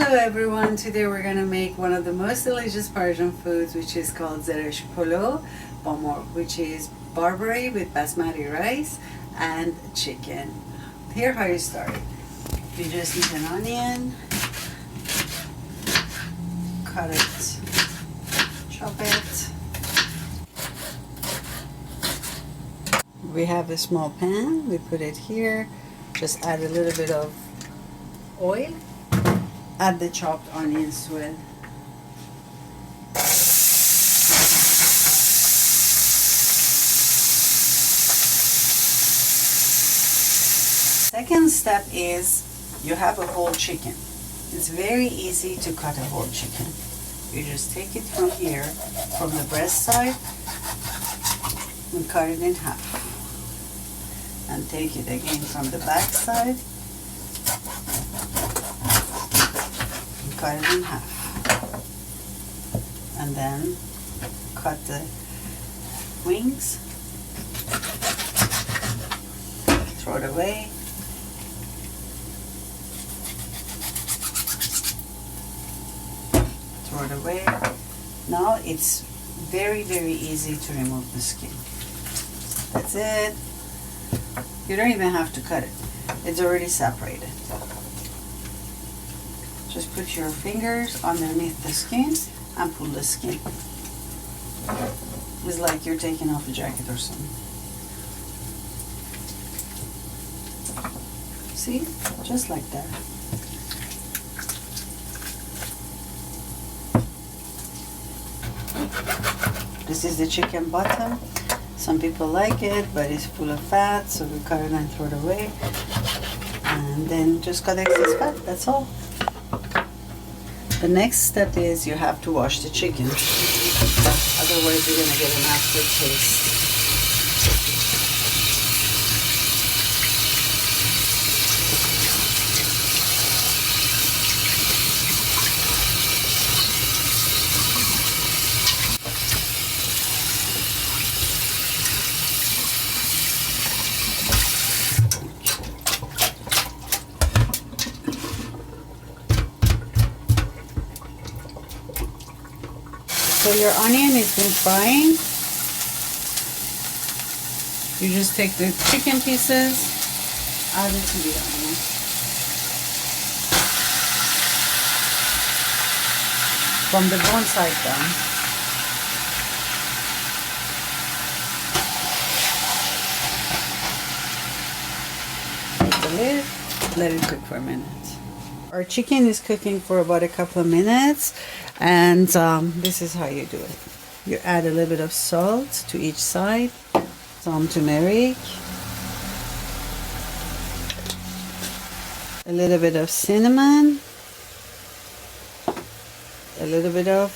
Hello everyone, today we're going to make one of the most delicious Persian foods, which is called Zereshk Polo, Morgh, which is Barberry with basmati rice and chicken. Here how you start. You just need an onion, cut it, chop it. We have a small pan, we put it here, just add a little bit of oil. Add the chopped onions to it. Second step is you have a whole chicken. It's very easy to cut a whole chicken. You just take it from here, from the breast side, and cut it in half. And take it again from the back side. Cut it in half, and then cut the wings, throw it away, throw it away. Now it's very easy to remove the skin. That's it. You don't even have to cut it. It's already separated. Just put your fingers underneath the skin and pull the skin. It's like you're taking off a jacket or something. See? Just like that. This is the chicken bottom. Some people like it, but it's full of fat, so we cut it and throw it away. And then just cut excess fat, that's all. The next step is you have to wash the chicken. Otherwise you're going to get an aftertaste. So your onion has been frying. You just take the chicken pieces, add it to the onion. From the bone side down. Put the lid, let it cook for a minute. Our chicken is cooking for about a couple of minutes, and this is how you do it. You add a little bit of salt to each side, some turmeric, a little bit of cinnamon, a little bit of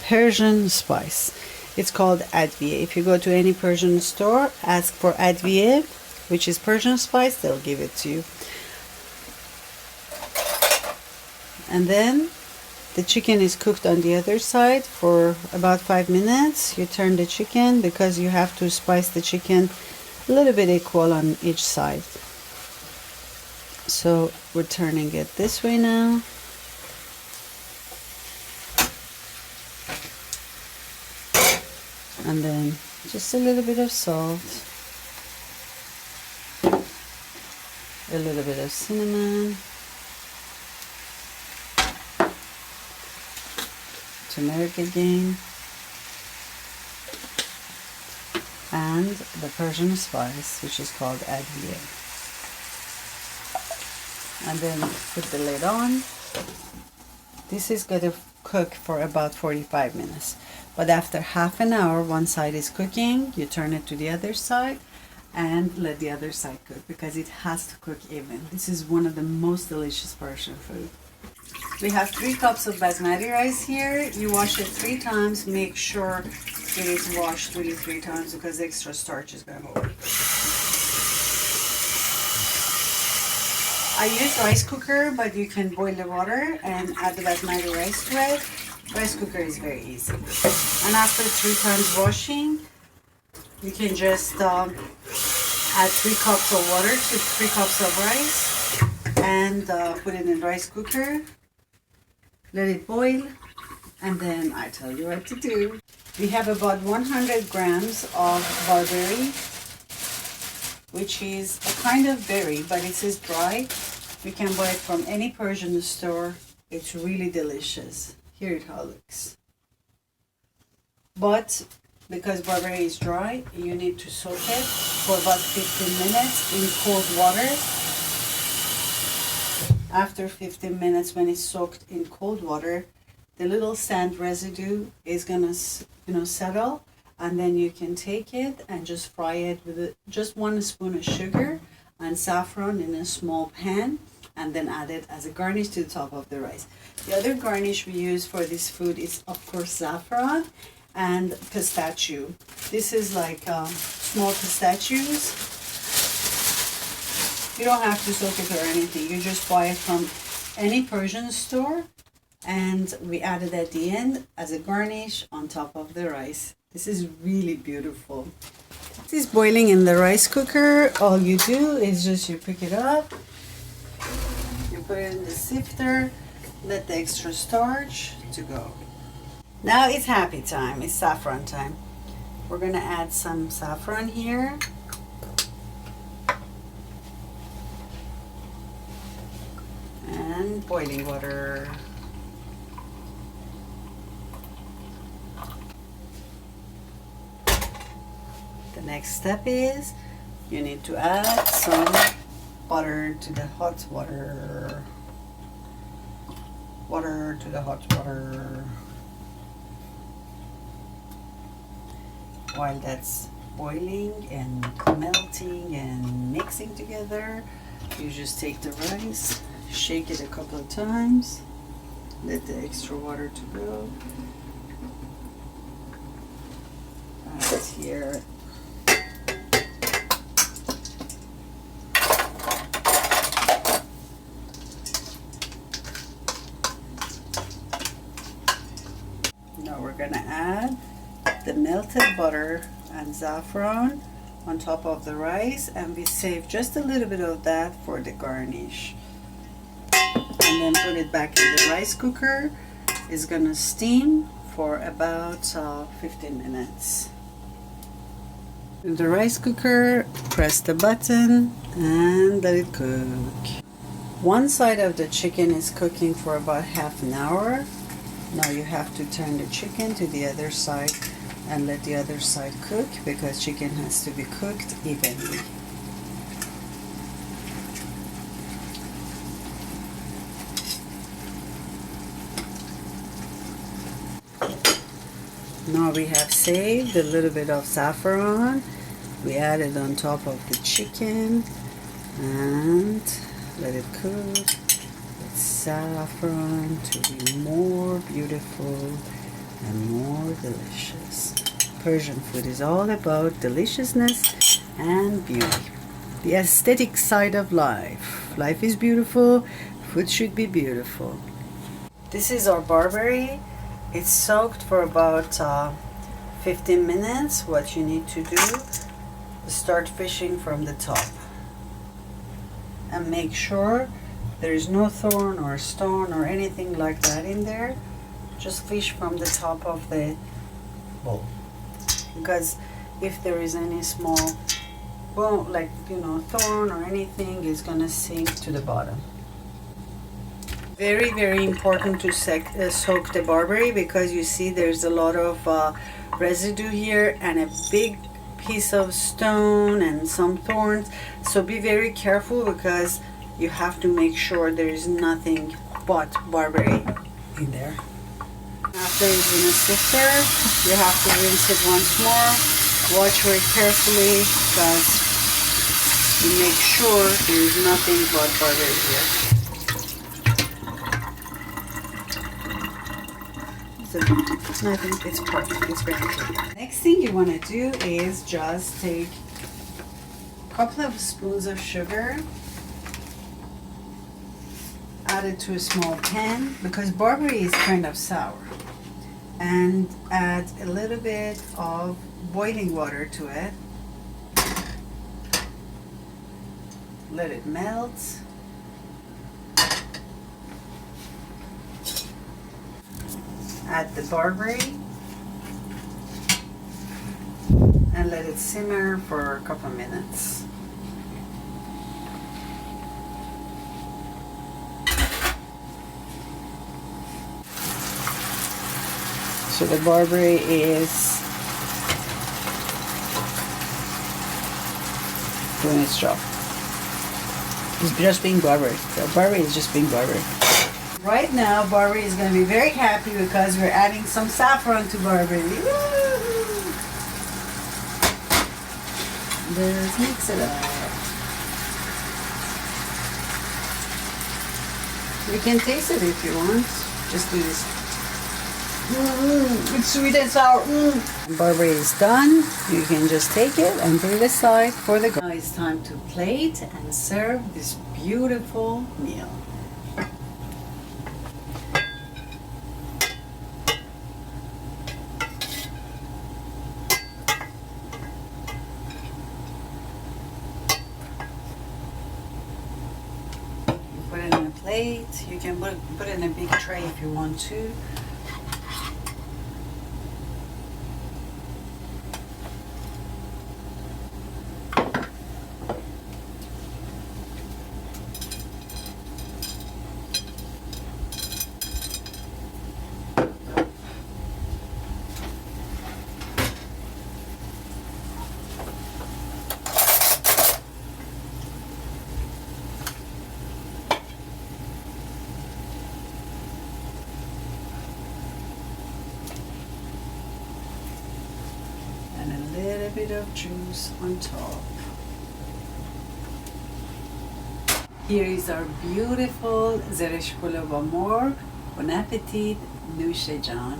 Persian spice. It's called advieh. If you go to any Persian store, ask for advieh, which is Persian spice, they'll give it to you. And then the chicken is cooked on the other side for about 5 minutes. You turn the chicken because you have to spice the chicken a little bit equal on each side. So we're turning it this way now. And then just a little bit of salt, a little bit of cinnamon, turmeric again, and the Persian spice, which is called advieh. And then put the lid on. This is going to cook for about 45 minutes. But after half an hour, one side is cooking, you turn it to the other side and let the other side cook, because it has to cook even. This is one of the most delicious Persian food. We have 3 cups of basmati rice here. You wash it 3 times. Make sure it is washed really 3 times because the extra starch is going to go away. I use rice cooker, but you can boil the water and add the basmati rice to it. Rice cooker is very easy. And after 3 times washing, you can just add 3 cups of water to 3 cups of rice and put it in the rice cooker. Let it boil, and then I tell you what to do. We have about 100 grams of barberry, which is a kind of berry, but it is dry. We can buy it from any Persian store. It's really delicious. Here it how it looks. But because barberry is dry, you need to soak it for about 15 minutes in cold water. After 15 minutes, when it's soaked in cold water, the little sand residue is gonna, settle, and then you can take it and just fry it with just 1 spoon of sugar and saffron in a small pan, and then add it as a garnish to the top of the rice. The other garnish we use for this food is, of course, saffron and pistachio. This is like small pistachios. You don't have to soak it or anything. You just buy it from any Persian store, and we add it at the end as a garnish on top of the rice. This is really beautiful. This is boiling in the rice cooker. All you do is just you pick it up, you put it in the sifter, let the extra starch to go. Now it's happy time. It's saffron time. We're gonna add some saffron here. And boiling water. The next step is you need to add some butter to the hot water. Water to the hot water. While that's boiling and melting and mixing together, you just take the rice, shake it a couple of times, let the extra water to go. Add it here. Now we're gonna add the melted butter and saffron on top of the rice, and we save just a little bit of that for the garnish. And then put it back in the rice cooker. It's gonna steam for about 15 minutes. In the rice cooker, press the button and let it cook. One side of the chicken is cooking for about half an hour. Now you have to turn the chicken to the other side and let the other side cook, because chicken has to be cooked evenly. Now we have saved a little bit of saffron. We add it on top of the chicken and let it cook with saffron to be more beautiful and more delicious. Persian food is all about deliciousness and beauty. The aesthetic side of life. Life is beautiful, food should be beautiful. This is our barberry. It's soaked for about 15 minutes. What you need to do is start fishing from the top. And make sure there's no thorn or stone or anything like that in there. Just fish from the top of the bowl, because if there is any small bone, like thorn or anything, it's gonna sink to the bottom. Very, very important to soak the barberry, because you see there's a lot of residue here and a big piece of stone and some thorns. So be very careful, because you have to make sure there is nothing but barberry in there. After it's in a sifter, you have to rinse it once more. Watch very carefully, because you make sure there is nothing but barberry here. So I think it's perfect. It's very clean. Next thing you want to do is just take a couple of spoons of sugar, add it to a small pan, because barberry is kind of sour, and add a little bit of boiling water to it. Let it melt. add the barberry and let it simmer for a couple of minutes. So the barberry is doing its job. It's just being barberry. The barberry is just being barberry. Right now, Barberry is going to be very happy because we're adding some saffron to Barberry. Woo! Let's mix it up. You can taste it if you want. Just do this. It's sweet and sour. Barberry is done. You can just take it and put it aside for the. Now it's time to plate and serve this beautiful meal. Put it in a plate. You can put it in a big tray if you want to. And a little bit of juice on top. Here is our beautiful Zereshk Polo با مرغ. Bon appetit, نوش جان.